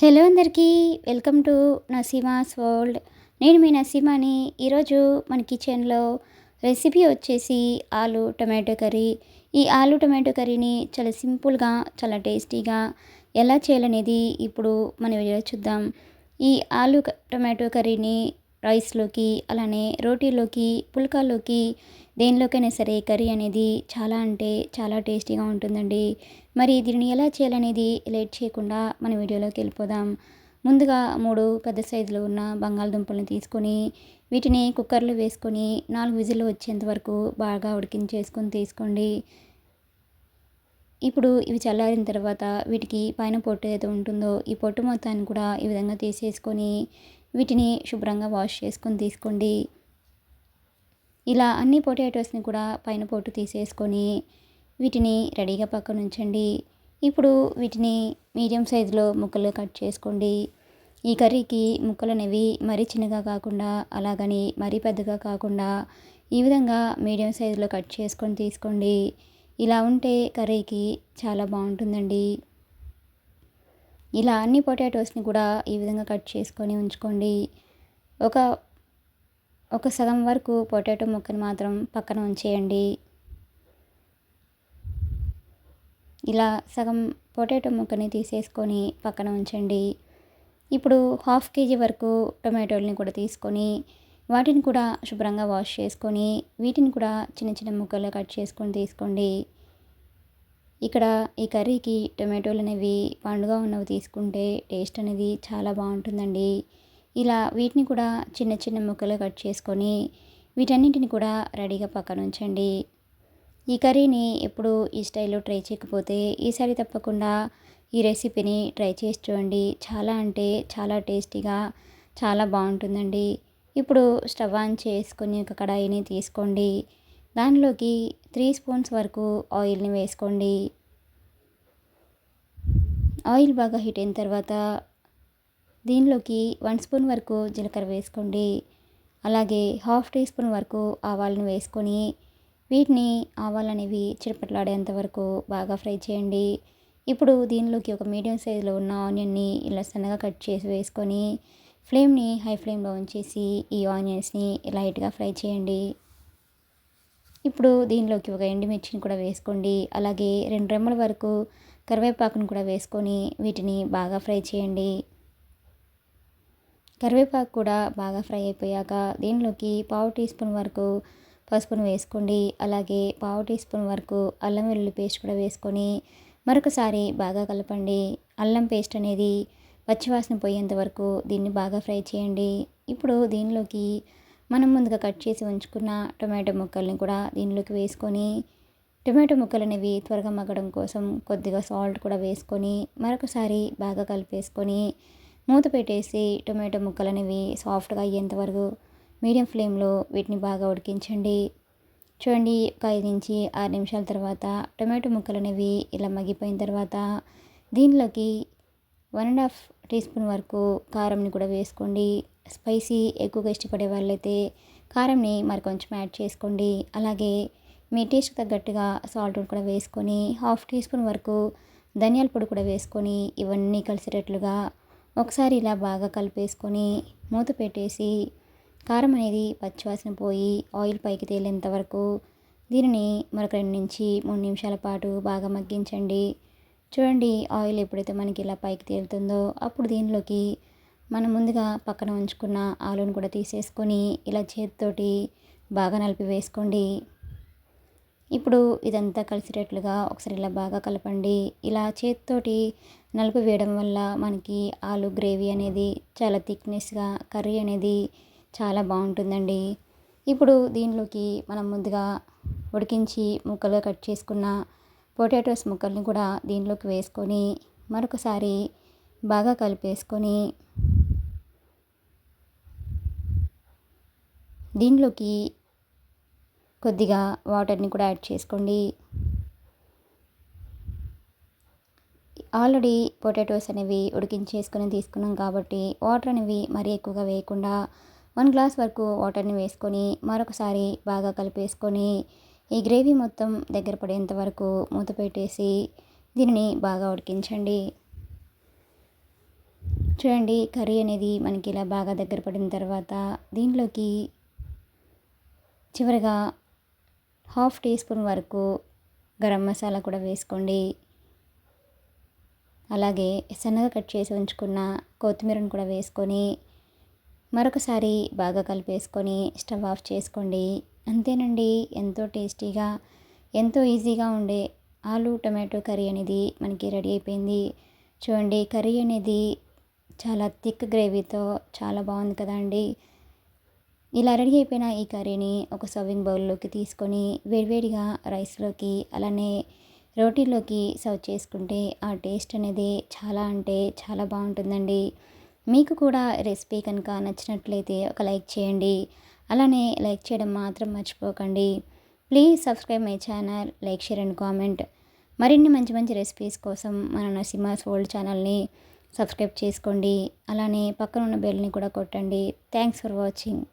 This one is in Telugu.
హలో అందరికీ వెల్కమ్ టు నసీమాస్ వరల్డ్. నేను మీ నసీమాని. ఈరోజు మన కిచెన్లో రెసిపీ వచ్చేసి ఆలు టమాటో కర్రీ. ఈ ఆలు టమాటో కర్రీని చాలా సింపుల్గా, చాలా టేస్టీగా ఎలా చేయాలనేది ఇప్పుడు మన వీడియోలో చూద్దాం. ఈ ఆలు టమాటో కర్రీని రైస్లోకి, అలానే రోటీలోకి, పుల్కాలోకి, దేనిలోకైనా సరే కర్రీ అనేది చాలా అంటే చాలా టేస్టీగా ఉంటుందండి. మరి దీనిని ఎలా చేయాలనేది లేట్ చేయకుండా మన వీడియోలోకి వెళ్ళిపోదాం. ముందుగా 3 పెద్ద సైజులో ఉన్న బంగాళదుంపలను తీసుకొని వీటిని కుక్కర్లో వేసుకొని 4 విజిల్లు వచ్చేంత వరకు బాగా ఉడికించేసుకొని తీసుకోండి. ఇప్పుడు ఇవి చల్లారిన తర్వాత వీటికి పైన పొట్టు ఏదైతే ఉంటుందో ఈ పొట్టు మొత్తాన్ని కూడా ఈ విధంగా తీసేసుకొని వీటిని శుభ్రంగా వాష్ చేసుకొని తీసుకోండి. ఇలా అన్ని పొటాటోస్ని కూడా పైన పొట్టు తీసేసుకొని వీటిని రెడీగా పక్కన ఉంచండి. ఇప్పుడు వీటిని మీడియం సైజులో ముక్కలు కట్ చేసుకోండి. ఈ కర్రీకి ముక్కలు అనేవి మరీ చిన్నగా కాకుండా, అలాగని మరీ పెద్దగా కాకుండా ఈ విధంగా మీడియం సైజులో కట్ చేసుకొని తీసుకోండి. ఇలా ఉంటే కర్రీకి చాలా బాగుంటుందండి. ఇలా అన్ని పొటాటోస్ని కూడా ఈ విధంగా కట్ చేసుకొని ఉంచుకోండి. ఒక సగం వరకు పొటాటో ముక్కని మాత్రం పక్కన ఉంచేయండి. ఇలా సగం పొటాటో ముక్కని తీసేసుకొని పక్కన ఉంచండి. ఇప్పుడు 1/2 కేజీ వరకు టొమాటోల్ని కూడా తీసుకొని వాటిని కూడా శుభ్రంగా వాష్ చేసుకొని వీటిని కూడా చిన్న చిన్న ముక్కలు కట్ చేసుకొని తీసుకోండి. ఇక్కడ ఈ కర్రీకి టొమాటోలు అనేవి పండుగా ఉన్నవి తీసుకుంటే టేస్ట్ అనేది చాలా బాగుంటుందండి. ఇలా వీటిని కూడా చిన్న చిన్న ముక్కలు కట్ చేసుకొని వీటన్నింటిని కూడా రెడీగా పక్కన ఉంచండి. ఈ కర్రీని ఎప్పుడు ఈ స్టైల్లో ట్రై చేయకపోతే ఈసారి తప్పకుండా ఈ రెసిపీని ట్రై చేసి చూడండి. చాలా అంటే చాలా టేస్టీగా చాలా బాగుంటుందండి. ఇప్పుడు స్టవ్ ఆన్ చేసుకొని ఒక కడాయిని తీసుకోండి. దానిలోకి 3 స్పూన్స్ వరకు ఆయిల్ని వేసుకోండి. ఆయిల్ బాగా హీట్ అయిన తర్వాత దీనిలోకి 1 స్పూన్ వరకు జీలకర్ర వేసుకోండి. అలాగే 1/2 టీ స్పూన్ వరకు ఆవాలను వేసుకొని వీటిని ఆవాలు అనేవి చిటపటలాడేంత వరకు బాగా ఫ్రై చేయండి. ఇప్పుడు దీనిలోకి ఒక మీడియం సైజులో ఉన్న ఆనియన్ని ఇలా సన్నగా కట్ చేసి వేసుకొని ఫ్లేమ్ని హై ఫ్లేమ్లో ఉంచేసి ఈ ఆనియన్స్ని లైట్గా ఫ్రై చేయండి. ఇప్పుడు దీనిలోకి ఒక ఎండుమిర్చిని కూడా వేసుకోండి. అలాగే 2 రెమ్మల వరకు కరివేపాకును కూడా వేసుకొని వీటిని బాగా ఫ్రై చేయండి. కరివేపాకు కూడా బాగా ఫ్రై అయిపోయాక దీనిలోకి 1/2 టీ స్పూన్ వరకు పసుపును వేసుకోండి. అలాగే 1/2 టీ స్పూన్ వరకు అల్లం వెల్లుల్లి పేస్ట్ కూడా వేసుకొని మరొకసారి బాగా కలపండి. అల్లం పేస్ట్ అనేది పచ్చివాసన పోయేంత వరకు దీన్ని బాగా ఫ్రై చేయండి. ఇప్పుడు దీనిలోకి మనం ముందుగా కట్ చేసి ఉంచుకున్న టొమాటో ముక్కల్ని కూడా దీనిలోకి వేసుకొని టొమాటో ముక్కలు అనేవి త్వరగా మగ్గడం కోసం కొద్దిగా సాల్ట్ కూడా వేసుకొని మరొకసారి బాగా కలిపేసుకొని మూత పెట్టేసి టొమాటో ముక్కలు అనేవి సాఫ్ట్గా అయ్యేంత వరకు మీడియం ఫ్లేమ్లో వీటిని బాగా ఉడికించండి. చూడండి, ఒక 5 నుంచి 6 నిమిషాల తర్వాత టొమాటో ముక్కలు అనేవి ఇలా మగ్గిపోయిన తర్వాత దీనిలోకి 1.5 టీ స్పూన్ వరకు కారంని కూడా వేసుకోండి. స్పైసీ ఎక్కువగా ఇష్టపడే వాళ్ళైతే కారంని మరి కొంచెం యాడ్ చేసుకోండి. అలాగే మీ టేస్ట్కి తగ్గట్టుగా సాల్ట్ కూడా వేసుకొని 1/2 టీ స్పూన్ వరకు ధనియాల పొడి కూడా వేసుకొని ఇవన్నీ కలిసేటట్లుగా ఒకసారి ఇలా బాగా కలిపేసుకొని మూత పెట్టేసి కారం అనేది పచ్చివాసన పోయి ఆయిల్ పైకి తేలేంత వరకు దీనిని మరొక 2 నుంచి 3 నిమిషాల పాటు బాగా మగ్గించండి. చూడండి, ఆయిల్ ఎప్పుడైతే మనకి ఇలా పైకి తేలుతుందో అప్పుడు దీనిలోకి మనం ముందుగా పక్కన ఉంచుకున్న ఆలుని కూడా తీసేసుకొని ఇలా చేతితోటి బాగా నలిపి వేసుకోండి. ఇప్పుడు ఇదంతా కలిసేటట్లుగా ఒకసారి ఇలా బాగా కలపండి. ఇలా చేతితోటి నలుపు వేయడం వల్ల మనకి ఆలు గ్రేవీ అనేది చాలా థిక్నెస్గా, కర్రీ అనేది చాలా బాగుంటుందండి. ఇప్పుడు దీనిలోకి మనం ముందుగా ఉడికించి ముక్కలుగా కట్ చేసుకున్న పొటాటోస్ ముక్కల్ని కూడా దీనిలోకి వేసుకొని మరొకసారి బాగా కలిపేసుకొని దీనిలోకి కొద్దిగా వాటర్ని కూడా యాడ్ చేసుకోండి. ఆల్రెడీ పొటాటోస్ అనేవి ఉడికించేసుకొని తీసుకున్నాం కాబట్టి వాటర్ అనేవి మరీ ఎక్కువగా వేయకుండా 1 గ్లాస్ వరకు వాటర్ని వేసుకొని మరొకసారి బాగా కలిపేసుకొని ఈ గ్రేవీ మొత్తం దగ్గర పడేంత వరకు మూత పెట్టేసి దీనిని బాగా ఉడికించండి. చూడండి కర్రీ అనేది మనకి ఇలా బాగా దగ్గర పడిన తర్వాత దీంట్లోకి చివరగా హాఫ్ టీ స్పూన్ వరకు గరం మసాలా కూడా వేసుకోండి. అలాగే సన్నగా కట్ చేసి ఉంచుకున్న కొత్తిమీరను కూడా వేసుకొని మరొకసారి బాగా కలిపేసుకొని స్టవ్ ఆఫ్ చేసుకోండి. అంతేనండి, ఎంతో టేస్టీగా ఎంతో ఈజీగా ఉండే ఆలు టమాటో కర్రీ అనేది మనకి రెడీ అయిపోయింది. చూడండి కర్రీ అనేది చాలా థిక్ గ్రేవీతో చాలా బాగుంది కదా అండి. ఇలా రెడీ అయిపోయిన ఈ కర్రీని ఒక సర్వింగ్ బౌల్లోకి తీసుకొని వేడివేడిగా రైస్లోకి అలానే రోటీలోకి సర్వ్ చేసుకుంటే ఆ టేస్ట్ అనేది చాలా అంటే చాలా బాగుంటుందండి. మీకు కూడా రెసిపీ కనుక నచ్చినట్లయితే ఒక లైక్ చేయండి. అలానే లైక్ చేయడం మాత్రం మర్చిపోకండి. Please subscribe my channel, like, share and comment. మరిన్ని మంచి మంచి రెసిపీస్ కోసం మన నరసింహాస్ వరల్డ్ ఛానల్ని సబ్స్క్రైబ్ చేసుకోండి. అలానే పక్కన ఉన్న బెల్ని కూడా కొట్టండి. Thanks for watching.